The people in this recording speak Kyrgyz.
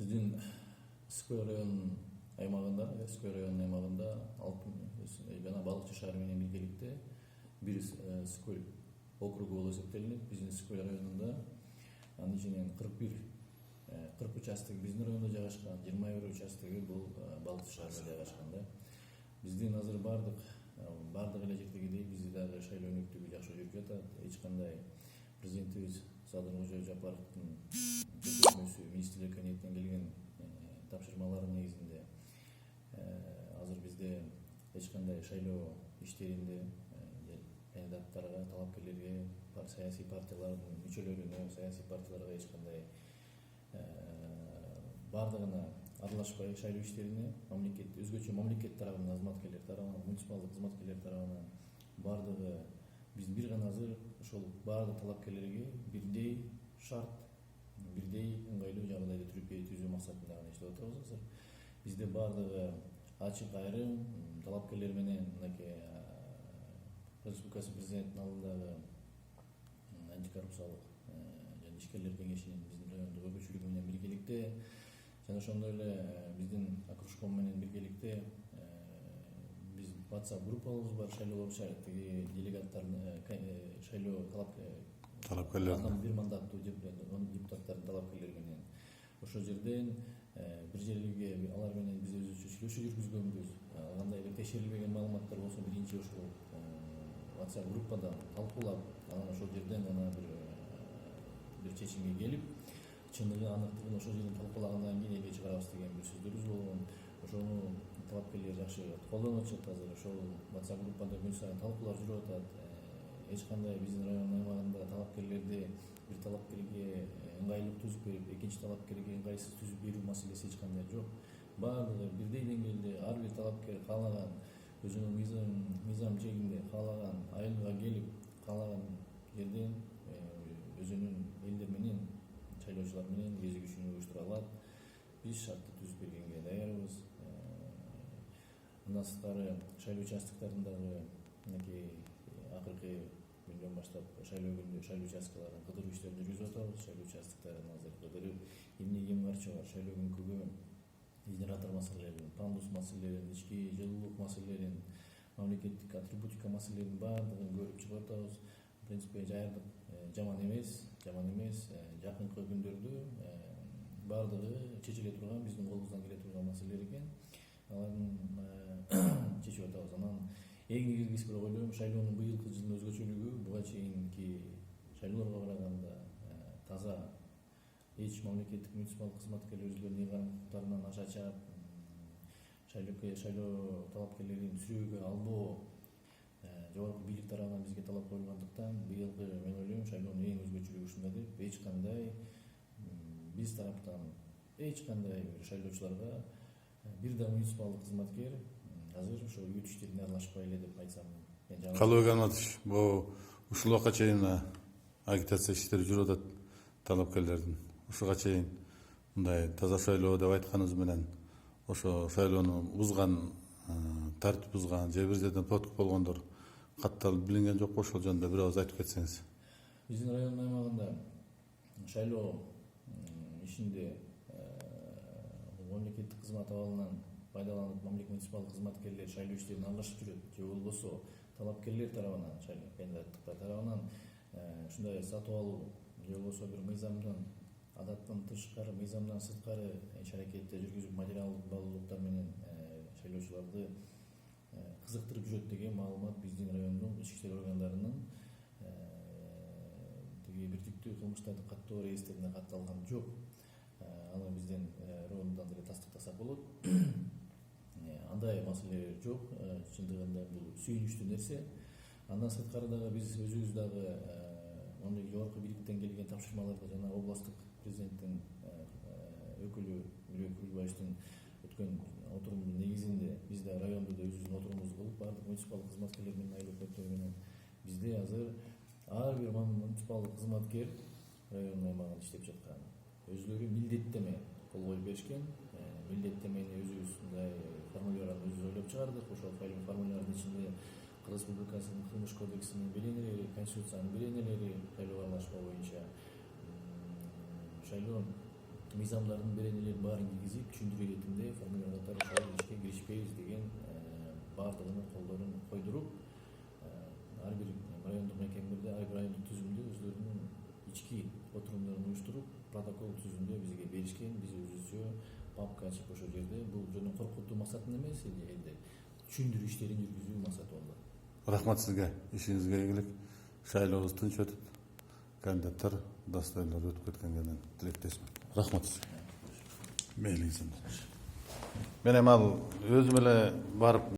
Биздин Скөл районунун аймагында, Скөл районунун аймагында жана Балыкчы шаары менен биргеликте бир Скөл округу болуп эсептелинет. Биздин Скөл районунда анын ичинен 40 участок биздин райондо жайгашкан, 21 участоги бул Балыкчы шаарында жайгашкан да. Биздин азыр бардык эле жердегидей бизде дагы шайлоо өнүктүгү жакшы жүрүп жатат. Эч кандай президентибиз Садыркожо Жапаровдун көзөмөлсү министрлик кабинетинен келген тапшырмалардын негизинде азыр бизде эч кандай шайлоо иштеринде кандидаттарга, талапкерлерге, саясий партиялардын мүчөлөрүнө, саясий партияларга эч кандай бардыгына аралашпай шайлоо иштерине өзгөчө мамлекет тарабынан, кызматкерлер тарабынан, муниципалдык кызматкерлер тарабынан бардыгы биз бир гана азыр ошол бардык талапкерлерге бирдей шарт, бирдей ыңгайлуу жагдайды түзүү максатында гана иштеп атабыз азыр. Бизде бардыгы ачык айрым талапкерлер менен мынакей Республика президентинин алдындагы антикоррупциялык жана ишкерлер кеңешинин биздин райондогу көпчүлүгү менен биргеликте жана ошондой эле биздин окружком менен биргеликте биз WhatsApp группабыз бар, шайлоо боюнча тиги делегаттардын шайлоо талапкерлердин бир мандаттуу депутаттардын талапкерлери менен ошол жерден бир жерге алар менен биз өзүбүзчө сүйлөшүү жүргүзгөнбүз. Кандай эле текшерилбеген маалыматтар болсо биринчи ошол WhatsApp группадан талкуулап, анан ошол жерден гана бир чечимге келип, чындыгы аныктыгын ошол жерден талкуулагандан кийин элге чыгарабыз деген бир сөздөрүбүз болгон. Ошону талапкерлер жакшы колдонуп атышат азыр. Ошол WhatsApp группада күн сайын талкуулар жүрүп атат. Эч кандай биздин райондун аймагында талапкерлерди бир талапкерге ыңгайлуу түзүп берип, экинчи талапкерге ыңгайсыз түзүп берүү маселеси эч кандай жок. Баардыгы бирдей деңгээлде ар бир талапкер каалаган өзүнүн мыйзам чегинде каалаган айылга келип, каалаган жерден өзүнүн элдер менен, шайлоочулар менен кезигишүүнү уюштура алат. Биз шартты түзүп бергенге даярбыз. Мындан сырткары шайлоо участоктарындагы мынакей акыркы күндөн баштап шайлоо участкаларын кыдыруу иштерин жүргүзүп атабыз. Шайлоо участоктарын азыр кыдырып, эмне кем барчу бар, шайлоо күнкүгө генератор маселелерин, пандус маселелерин, ички жылуулук маселелерин, мамлекеттик атрибутика маселелерин баардыгын көрүп чыгып атабыз. В принципе, жаярдык жаман эмес. Жакынкы күндөрдө баардыгы чечиле турган, биздин колубуздан келе турган маселелер экен. Алардын чечип атабыз. Анан эң негизгиси бирок ойлойм, шайлоонун быйылкы жылдын өзгөчөлүгү буга чейинки шайлоолорго караганда таза, эч мамлекеттик муниципалдык кызматкерлер өздөрүнүн ыйгарым укуктарынан аша чаап, шайлоо талапкерлерин сүрөөгө албоо жогорку бийлик тарабынан бизге талап коюлгандыктан быйылкы мен ойлойм шайлоонун эң өзгөчөлүгү ушунда деп, эч кандай биз тараптан эч кандай бир шайлоочуларга бир да муниципалдык кызматкер азыр ошо үйөт иштерине аралашпай эле деп айтсам мен жаңы. Калыбек Алматович, бул ушул убакка чейин агитация иштери жүрүп атат талапкерлердин. Ушуга чейин мындай таза шайлоо деп айтканыбыз менен ошо шайлоону бузган, тартип бузган, же бир жерден подкуп болгондор катталып билинген жокпу? Ошол жөнүндө бир ооз айтып кетсеңиз. Биздин райондун аймагында шайлоо ишинде мамлекеттик кызмат абалынан пайдаланып, муниципалдык кызматкерлер шайлоо иштерине аралашып жүрөт, же болбосо талапкерлер тарабынан, кандидаттыктар тарабынан ушундай сатып алуу, же болбосо бир мыйзамдан адаттан тышкары, мыйзамдан сырткары иш-аракетти жүргүзүп, материалдык баалуулуктар менен шайлоочуларды кызыктырып жүрөт деген маалымат биздин райондун ички иштер органдарынын тиги бир типтүү кылмыштарды каттоо реестрине катталган жок. Аны биздин райондан деле тастыктасак болот. Андай маселелер жок. Чындыгында бул сүйүнүчтүү нерсе. Андан сырткары дагы биз өзүбүз дагы мондой жогорку бийликтен келген тапшырмаларды жана областтык президенттин өкүлү Нурбек Күлбаевдин өткөн отурумунун негизинде биз да райондо да өзүбүздүн отурумубузду кылып, бардык муниципалдык кызматкерлер менен, айыл өкмөттөр менен бизде азыр ар бир муниципалдык кызматкер райондун аймагында иштеп жаткан. Өзлөрү милдеттеме кол коюп беришкен. Милдеттемени өзүбүз мындай формуляраны өзүбүз ойлоп чыгардык. Ошол формулярдын ичинде Кыргыз Республикасынын кылмыш кодексинин беленелери, конституциянын беленелери, шайлоого аралашпоо боюнча шайлоо мыйзамдардын беренелерин баарын киргизип түшүндүрүү иретинде формулировать катары ишке киришпейбиз деген баардыгынын колдорун койдуруп ар бир райондук мекемелерде ар бир райондук түзүмдө өзлөрүнүн ички отурумдарын уюштуруп протокол түзүндө бизге беришкен. Биз өзүбүзчө папка ачып ошол жерде бул жөн коркутуу максатында эмес эле түшүндүрүү иштерин жүргүзүү максатында. Рахмат сизге, ишиңизге ийгилик. Шайлообуз тынч өтүп, кандидаттар дастайлар өтүп кеткенге тилектесмин. Рахмат сизге. Мейлиңиз. Мен эми ал өзүм эле барып